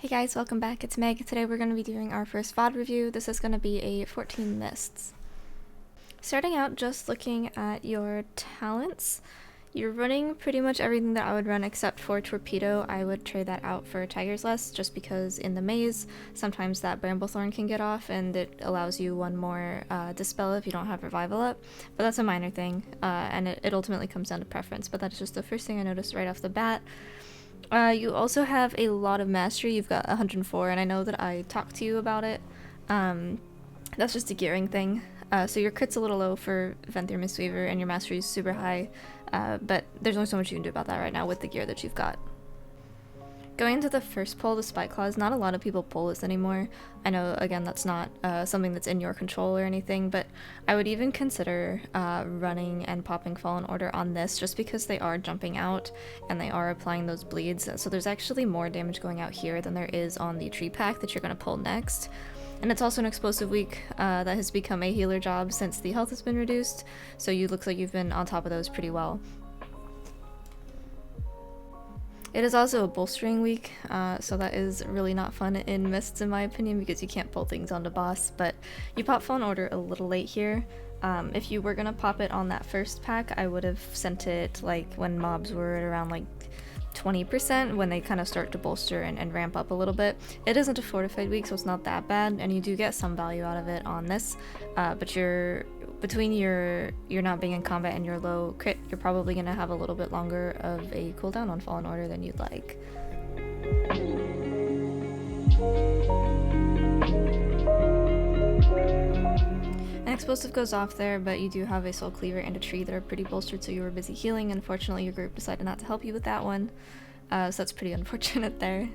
Hey guys, welcome back. It's Meg. Today we're going to be doing our first VoD review. This is going to be a 14 mists. Starting out, just looking at your talents, you're running pretty much everything that I would run except for Torpedo. I would trade that out for Tiger's Lust just because in the maze, sometimes that Bramblethorn can get off and it allows you one more Dispel if you don't have Revival up. But that's a minor thing, and it ultimately comes down to preference, but that's just the first thing I noticed right off the bat. You also have a lot of mastery. You've got 104, and I know that I talked to you about it. That's just a gearing thing. So your crit's a little low for Venthyr Mistweaver, and your mastery is super high, but there's only so much you can do about that right now with the gear that you've got. Going into the first pull, the Spike Claws, not a lot of people pull this anymore. I know, again, that's not something that's in your control or anything, but I would even consider running and popping Fallen Order on this just because they are jumping out and they are applying those bleeds. So there's actually more damage going out here than there is on the tree pack that you're going to pull next. And it's also an explosive week that has become a healer job since the health has been reduced, so you looks like you've been on top of those pretty well. It is also a bolstering week, so that is really not fun in mists in my opinion because you can't pull things onto boss, but you pop Fallen Order a little late here. If you were gonna pop it on that first pack, I would have sent it like when mobs were at around like 20% when they kind of start to bolster and ramp up a little bit. It isn't a fortified week, so it's not that bad, and you do get some value out of it on this, but between your not being in combat and your low crit, you're probably going to have a little bit longer of a cooldown on Fallen Order than you'd like. An explosive goes off there, but you do have a Soul Cleaver and a tree that are pretty bolstered, so you were busy healing. Unfortunately, your group decided not to help you with that one, so that's pretty unfortunate there.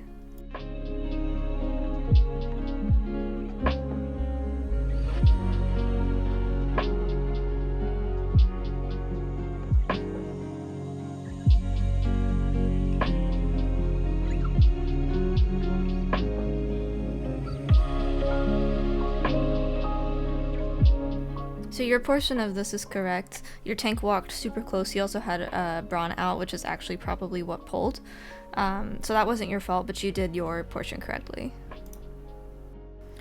So your portion of this is correct. Your tank walked super close. He also had Brawn out, which is actually probably what pulled. So that wasn't your fault, but you did your portion correctly.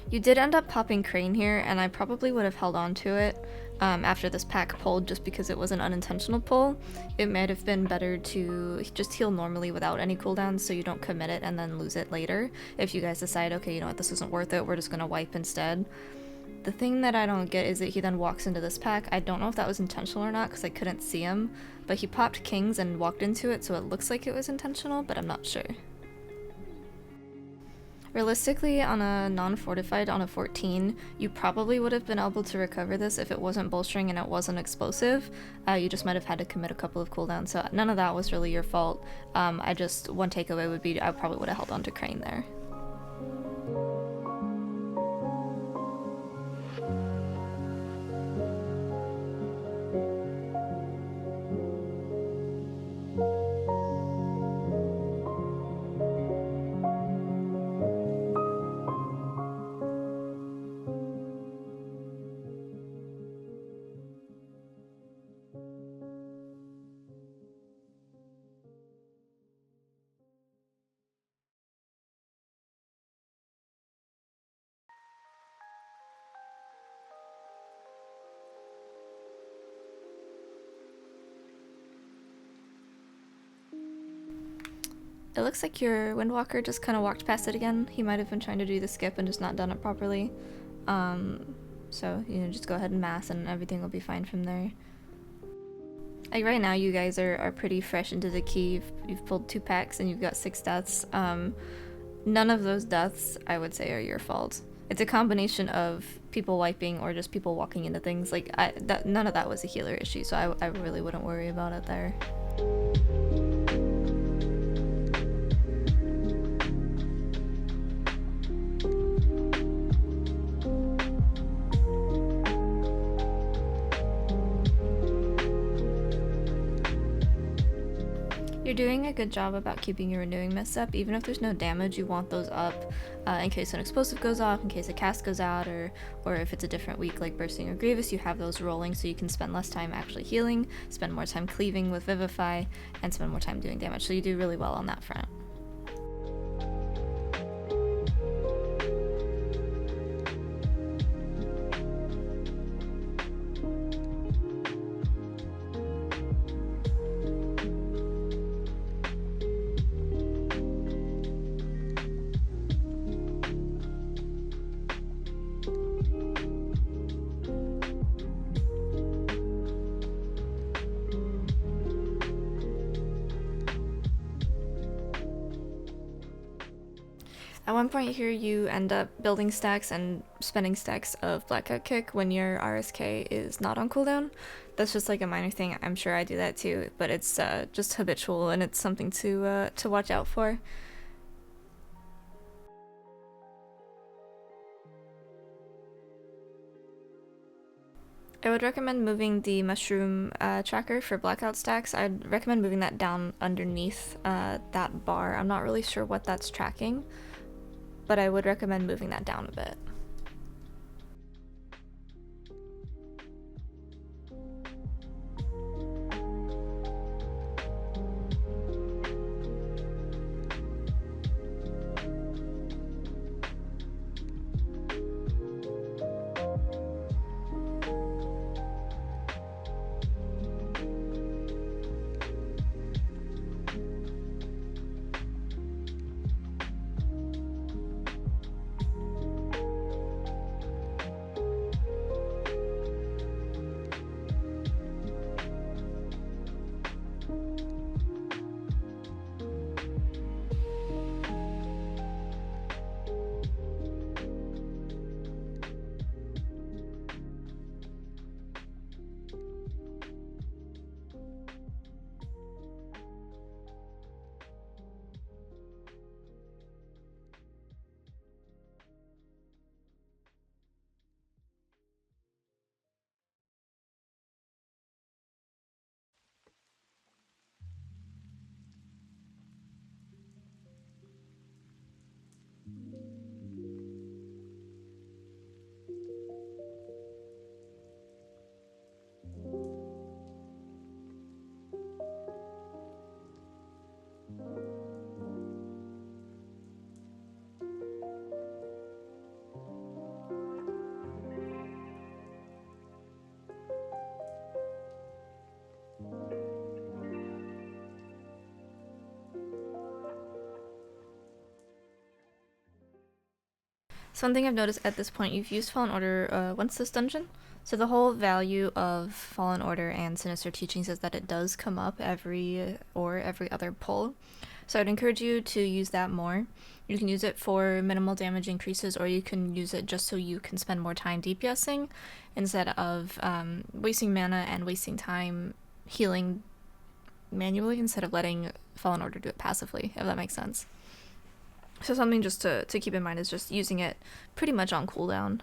You did end up popping Crane here, and I probably would have held on to it after this pack pulled just because it was an unintentional pull. It might have been better to just heal normally without any cooldowns so you don't commit it and then lose it later. If you guys decide, okay, you know what, this isn't worth it, we're just gonna wipe instead. The thing that I don't get is that he then walks into this pack. I don't know if that was intentional or not because I couldn't see him, but he popped Kings and walked into it, so it looks like it was intentional, but I'm not sure. Realistically, on a non-fortified, on a 14, you probably would have been able to recover this if it wasn't bolstering and it wasn't explosive. You just might have had to commit a couple of cooldowns, so none of that was really your fault. One takeaway would be I probably would have held on to Crane there. It looks like your Windwalker just kind of walked past it again. He might have been trying to do the skip and just not done it properly. So, you know, just go ahead and mass and everything will be fine from there. Like right now you guys are pretty fresh into the key. You've pulled 2 packs and you've got 6 deaths. None of those deaths, I would say, are your fault. It's a combination of people wiping or just people walking into things. Like, none of that was a healer issue, so I really wouldn't worry about it there. You're doing a good job about keeping your renewing mists up. Even if there's no damage, you want those up in case an explosive goes off, in case a cast goes out, or if it's a different week like Bursting or Grievous, you have those rolling so you can spend less time actually healing, spend more time cleaving with Vivify, and spend more time doing damage. So you do really well on that front. At one point here, you end up building stacks and spending stacks of Blackout Kick when your RSK is not on cooldown. That's just like a minor thing. I'm sure I do that too, but it's just habitual and it's something to watch out for. I would recommend moving the mushroom tracker for blackout stacks. I'd recommend moving that down underneath that bar. I'm not really sure what that's tracking, but I would recommend moving that down a bit. So one thing I've noticed at this point, you've used Fallen Order once this dungeon. So the whole value of Fallen Order and Sinister Teachings is that it does come up every other pull. So I'd encourage you to use that more. You can use it for minimal damage increases, or you can use it just so you can spend more time DPSing instead of wasting mana and wasting time healing manually instead of letting Fallen Order do it passively, if that makes sense. So something just to keep in mind is just using it pretty much on cooldown.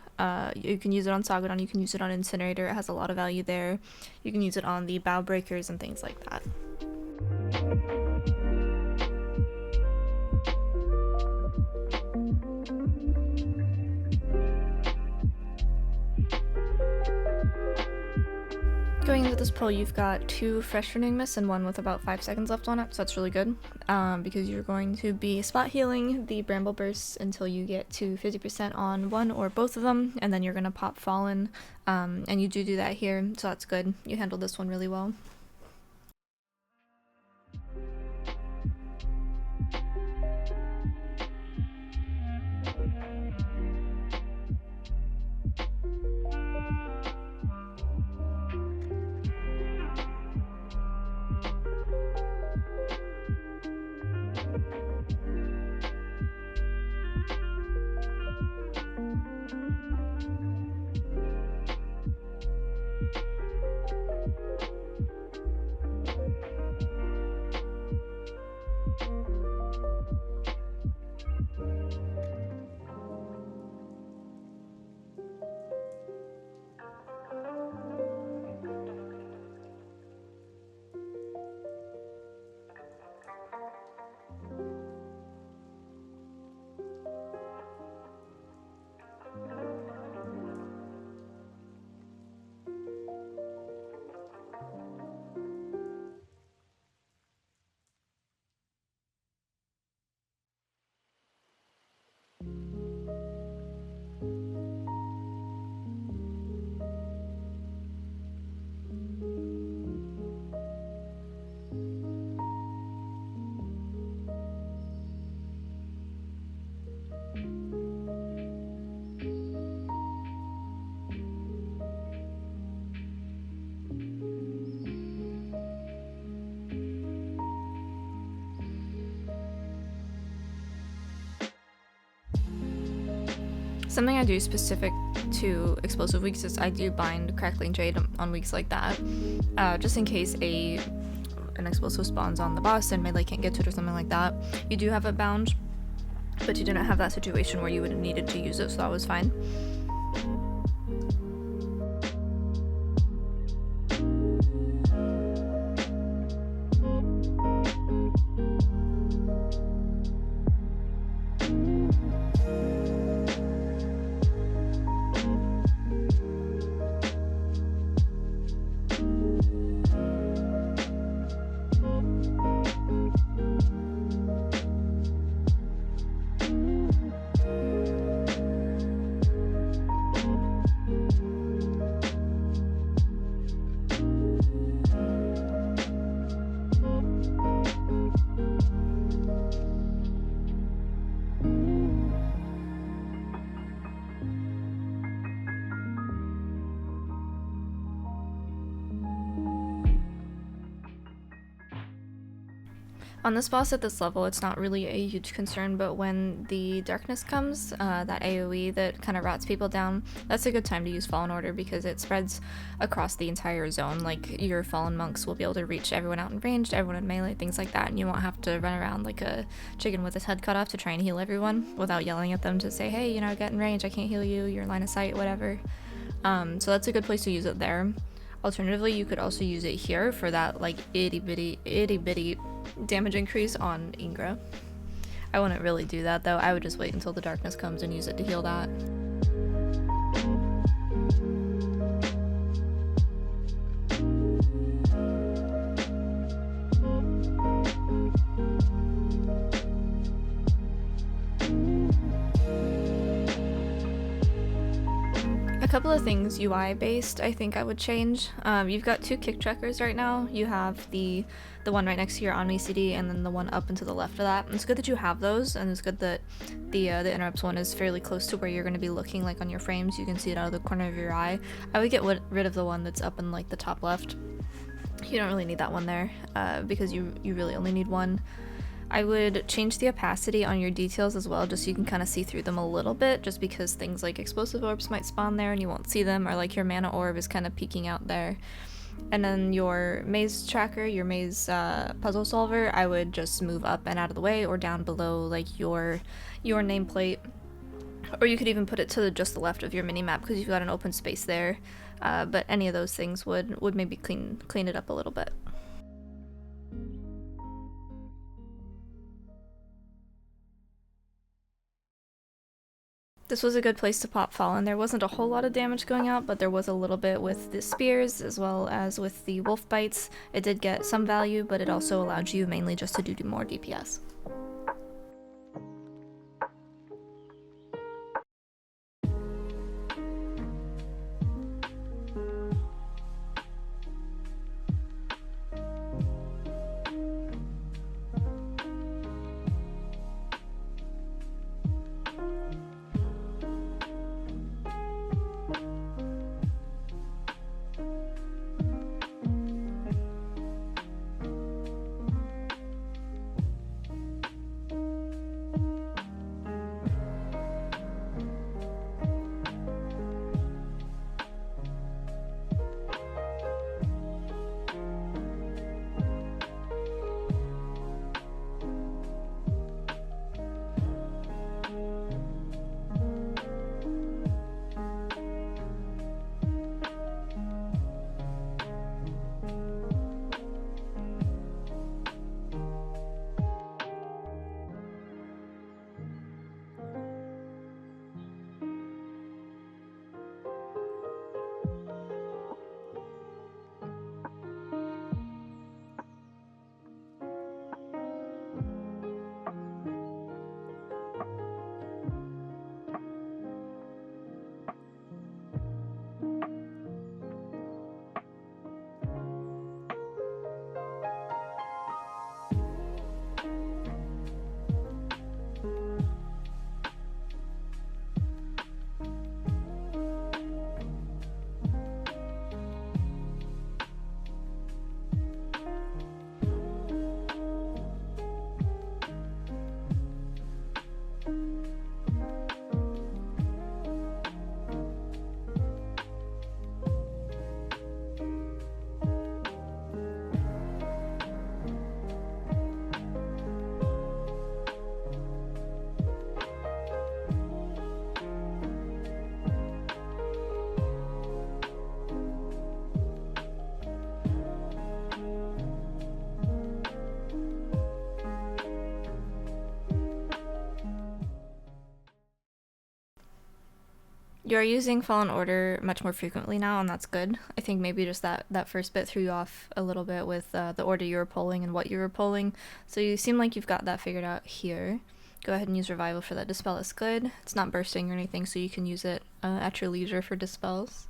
You can use it on Sagadon, you can use it on Incinerator, it has a lot of value there. You can use it on the Bow Breakers and things like that. Going into this pull, you've got 2 fresh renewing mists and 1 with about 5 seconds left on it, so that's really good, because you're going to be spot healing the Bramble Bursts until you get to 50% on one or both of them, and then you're going to pop Fallen, and you do that here, so that's good. You handled this one really well. Something I do specific to explosive weeks is I do bind Crackling Jade on weeks like that, just in case an explosive spawns on the boss and melee can't get to it or something like that. You do have it bound, but you didn't have that situation where you would have needed to use it, so that was fine. On this boss at this level, it's not really a huge concern, but when the darkness comes, that AoE that kind of rots people down, that's a good time to use Fallen Order because it spreads across the entire zone. Like, your Fallen Monks will be able to reach everyone out in range, everyone in melee, things like that, and you won't have to run around like a chicken with his head cut off to try and heal everyone without yelling at them to say, hey, you know, get in range, I can't heal you, you're in line of sight, whatever. So that's a good place to use it there. Alternatively, you could also use it here for that like itty bitty damage increase on Ingra. I wouldn't really do that though. I would just wait until the darkness comes and use it to heal that. A couple of things UI based I think I would change. You've got two kick trackers right now. You have the one right next to your on me CD and then the one up and to the left of that. And it's good that you have those, and it's good that the interrupts one is fairly close to where you're going to be looking, like on your frames. You can see it out of the corner of your eye. I would get rid of the one that's up in like the top left. You don't really need that one there because you really only need one. I would change the opacity on your details as well, just so you can kind of see through them a little bit, just because things like explosive orbs might spawn there and you won't see them, or like your mana orb is kind of peeking out there. And then your maze tracker, your maze puzzle solver, I would just move up and out of the way or down below like your nameplate. Or you could even put it to just the left of your mini-map because you've got an open space there. But any of those things would maybe clean it up a little bit. This was a good place to pop Fallen. There wasn't a whole lot of damage going out, but there was a little bit with the spears as well as with the wolf bites. It did get some value, but it also allowed you mainly just to do more DPS. You're using Fallen Order much more frequently now, and that's good. I think maybe just that first bit threw you off a little bit with the order you were pulling and what you were pulling. So you seem like you've got that figured out here. Go ahead and use Revival for that Dispel. It's good. It's not bursting or anything, so you can use it at your leisure for Dispels.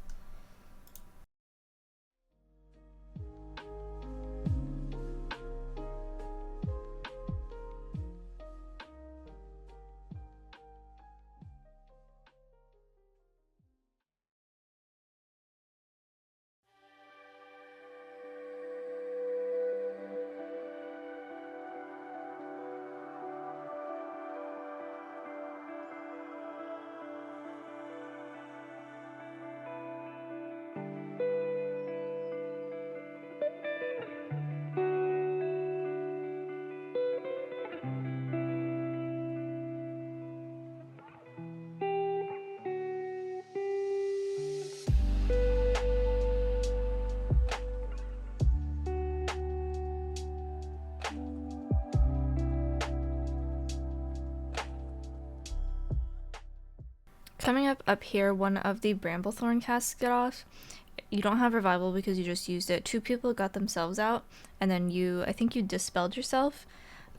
Coming up here, one of the Bramblethorn casts get off. You don't have Revival because you just used it. 2 people got themselves out, and then I think you dispelled yourself.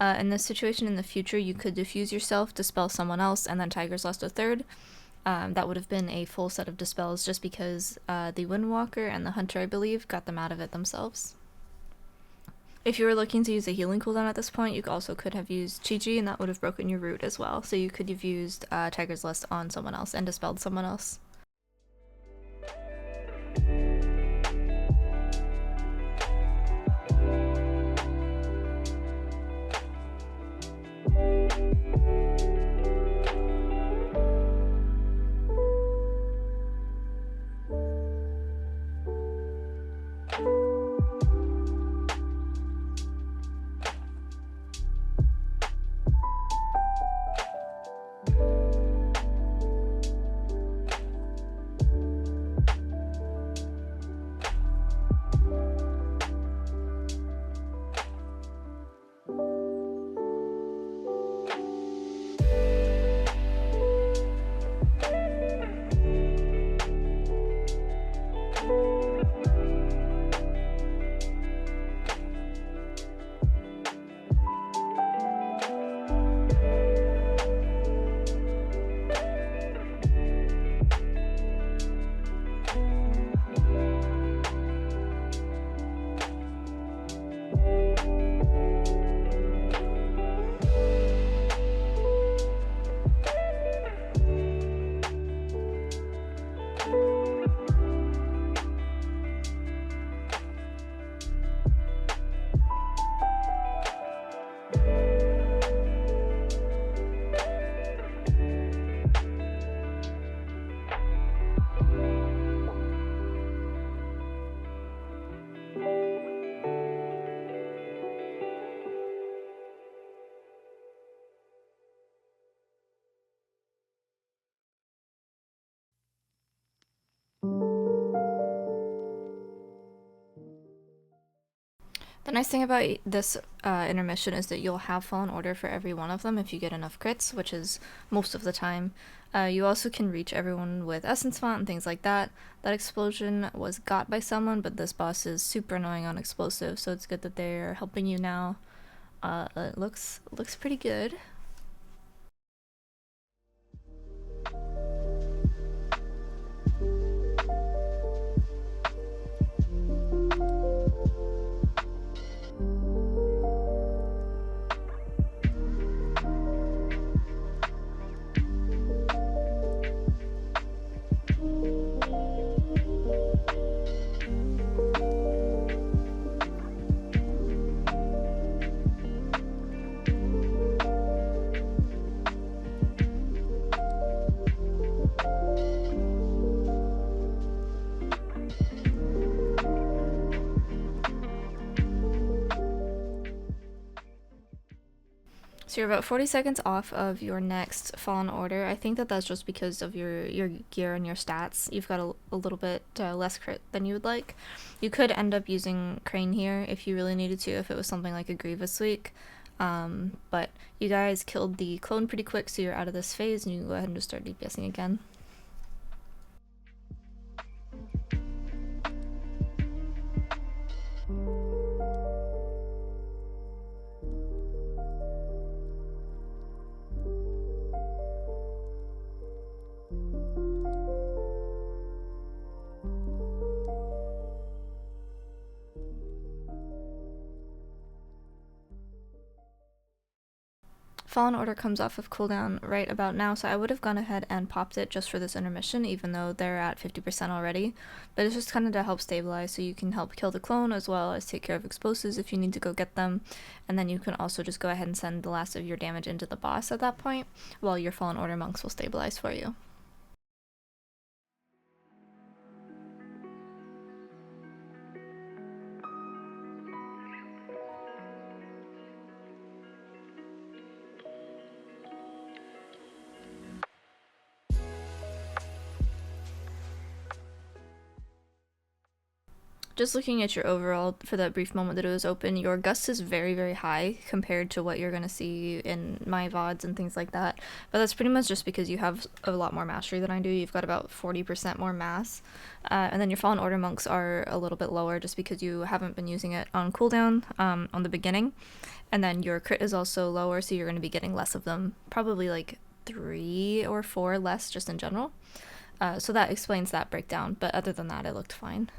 In this situation in the future, you could diffuse yourself, dispel someone else, and then Tigers lost a third. That would have been a full set of dispels just because the Windwalker and the Hunter, I believe, got them out of it themselves. If you were looking to use a healing cooldown at this point, you also could have used Chi-Chi, and that would have broken your root as well. So you could have used Tiger's Lust on someone else and dispelled someone else. The nice thing about this intermission is that you'll have Fallen Order for every one of them if you get enough crits, which is most of the time. You also can reach everyone with Essence Font and things like that. That explosion was got by someone, but this boss is super annoying on explosive, so it's good that they're helping you now. It looks pretty good. So you're about 40 seconds off of your next Fallen Order. I think that that's just because of your gear and your stats. You've got a little bit less crit than you would like. You could end up using Crane here if you really needed to, if it was something like a Grievous week. But you guys killed the clone pretty quick, so you're out of this phase, and you can go ahead and just start DPSing again. Fallen Order comes off of cooldown right about now, so I would have gone ahead and popped it just for this intermission, even though they're at 50% already. But it's just kind of to help stabilize, so you can help kill the clone as well as take care of explosives if you need to go get them. And then you can also just go ahead and send the last of your damage into the boss at that point, while your Fallen Order monks will stabilize for you. Just looking at your overall, for that brief moment that it was open, your gust is very, very high compared to what you're going to see in my VoDs and things like that. But that's pretty much just because you have a lot more mastery than I do. You've got about 40% more mass. And then your Fallen Order monks are a little bit lower just because you haven't been using it on cooldown on the beginning. And then your crit is also lower, so you're going to be getting less of them. Probably like 3 or 4 less just in general. So that explains that breakdown. But other than that, it looked fine.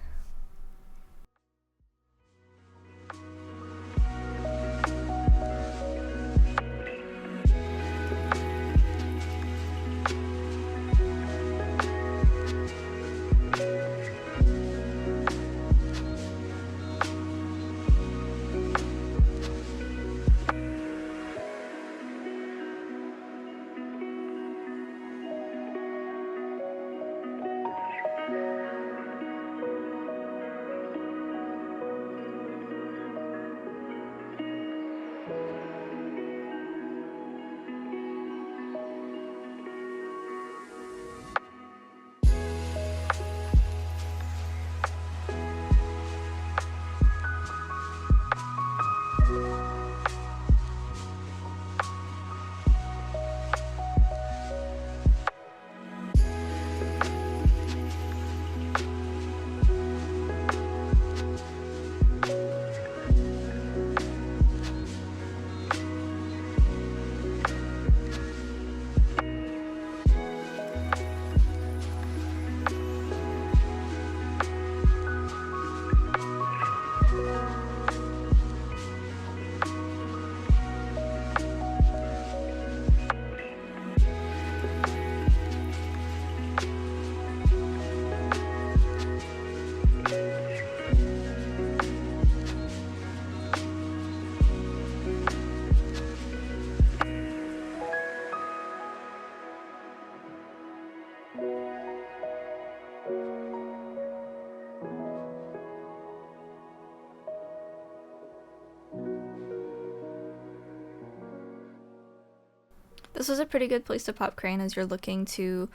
This was a pretty good place to pop Crane as you're looking to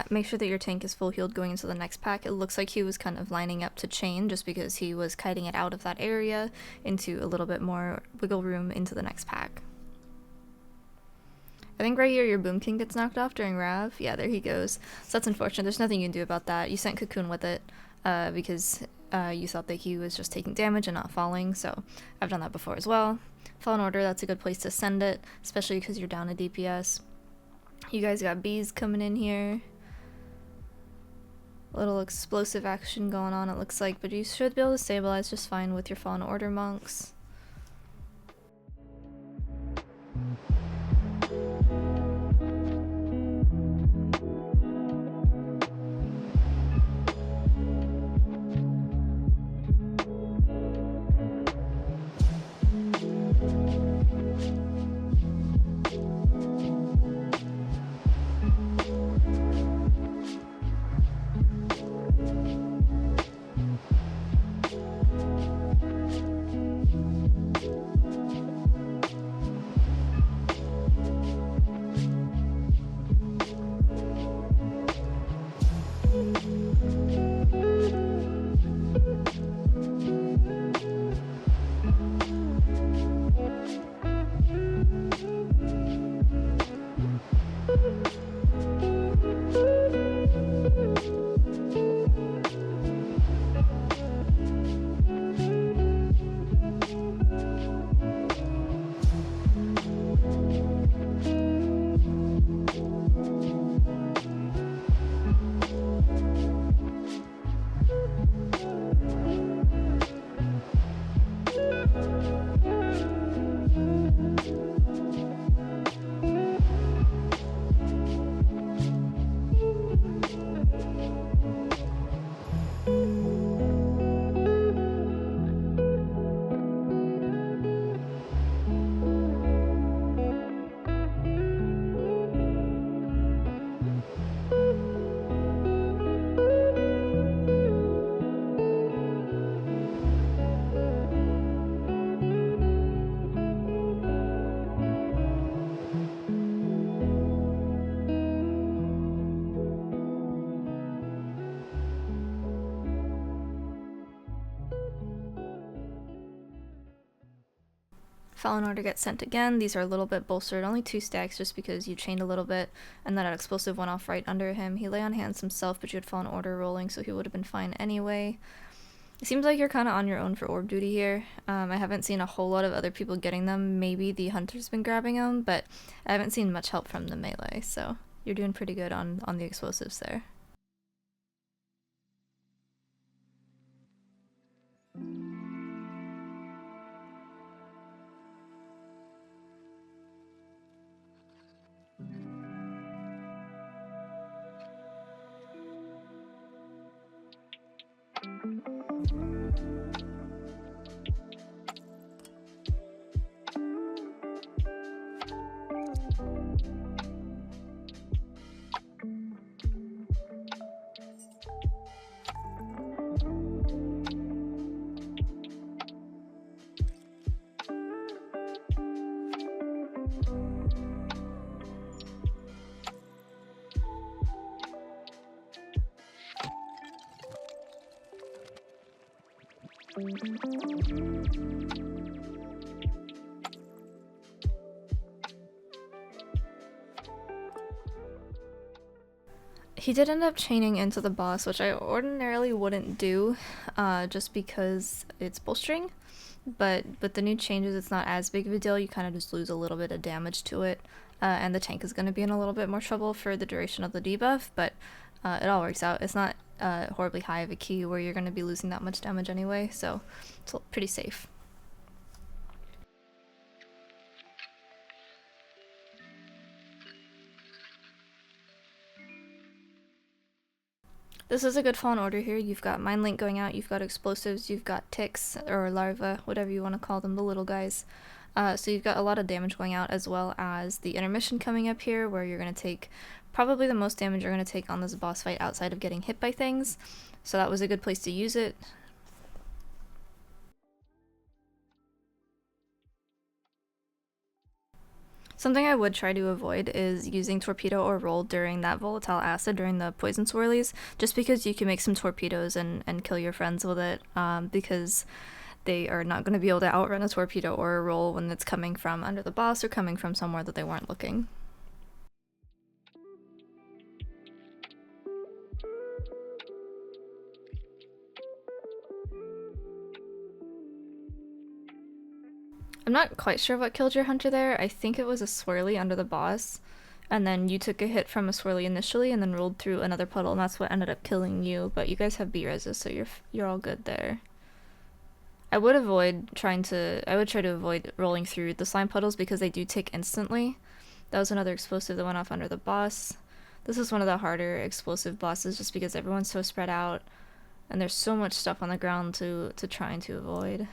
make sure that your tank is full healed going into the next pack. It looks like he was kind of lining up to chain just because he was kiting it out of that area into a little bit more wiggle room into the next pack. I think right here your Boom King gets knocked off during Rav. Yeah, there he goes. So that's unfortunate. There's nothing you can do about that. You sent Cocoon with it because you thought that he was just taking damage and not falling, so I've done that before as well. Fallen Order, that's a good place to send it, especially because you're down a DPS. You guys got bees coming in here. A little explosive action going on, it looks like, but you should be able to stabilize just fine with your Fallen Order monks. Fallen Order gets sent again. These are a little bit bolstered, only 2 stacks just because you chained a little bit, and then an explosive went off right under him. He lay on hands himself, but you had Fallen Order rolling, so he would have been fine anyway. It seems like you're kind of on your own for orb duty here. I haven't seen a whole lot of other people getting them. Maybe the hunter's been grabbing them, but I haven't seen much help from the melee, so you're doing pretty good on the explosives there. He did end up chaining into the boss, which I ordinarily wouldn't do, just because it's bolstering, but with the new changes it's not as big of a deal. You kind of just lose a little bit of damage to it, and the tank is going to be in a little bit more trouble for the duration of the debuff, but it all works out. It's not horribly high of a key where you're going to be losing that much damage anyway, so it's pretty safe. This is a good Fallen Order here. You've got Mind Link going out, you've got explosives, you've got ticks, or larvae, whatever you want to call them, the little guys. So you've got a lot of damage going out, as well as the intermission coming up here, where you're going to take probably the most damage you're going to take on this boss fight outside of getting hit by things. So that was a good place to use it. Something I would try to avoid is using torpedo or roll during that volatile acid during the poison swirlies, just because you can make some torpedoes and kill your friends with it, because they are not going to be able to outrun a torpedo or a roll when it's coming from under the boss or coming from somewhere that they weren't looking. I'm not quite sure what killed your hunter there. I think it was a swirly under the boss, and then you took a hit from a swirly initially and then rolled through another puddle, and that's what ended up killing you, but you guys have B-reses, so you're all good there. I would try to avoid rolling through the slime puddles because they do tick instantly. That was another explosive that went off under the boss. This is one of the harder explosive bosses just because everyone's so spread out and there's so much stuff on the ground to try and to avoid.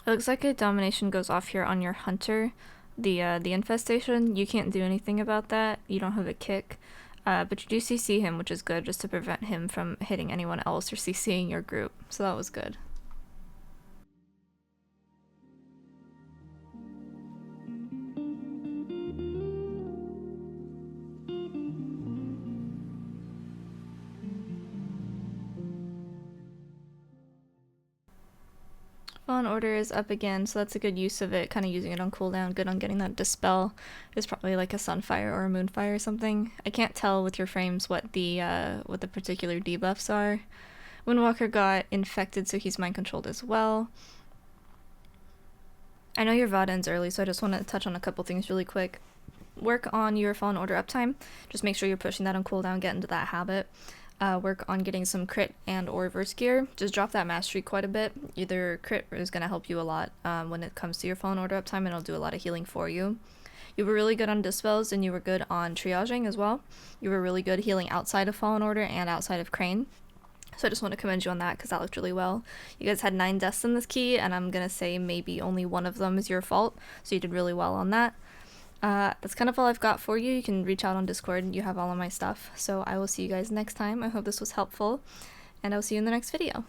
It looks like a domination goes off here on your hunter, the infestation. You can't do anything about that. You don't have a kick, but you do CC him, which is good, just to prevent him from hitting anyone else or CCing your group. So that was good. Fallen Order is up again, so that's a good use of it, kind of using it on cooldown, good on getting that Dispel. It's probably like a Sunfire or a Moonfire or something. I can't tell with your frames what the particular debuffs are. Windwalker got infected, so he's mind controlled as well. I know your VoD ends early, so I just want to touch on a couple things really quick. Work on your Fallen Order uptime. Just make sure you're pushing that on cooldown, get into that habit. Work on getting some crit and or reverse gear. Just drop that mastery quite a bit. Either crit is going to help you a lot when it comes to your Fallen Order uptime, and it'll do a lot of healing for you. You were really good on dispels, and you were good on triaging as well. You were really good healing outside of Fallen Order and outside of Crane. So I just want to commend you on that because that looked really well. You guys had 9 deaths in this key, and I'm going to say maybe only one of them is your fault, so you did really well on that. That's kind of all I've got for you. You can reach out on Discord and you have all of my stuff. So I will see you guys next time. I hope this was helpful, and I'll see you in the next video.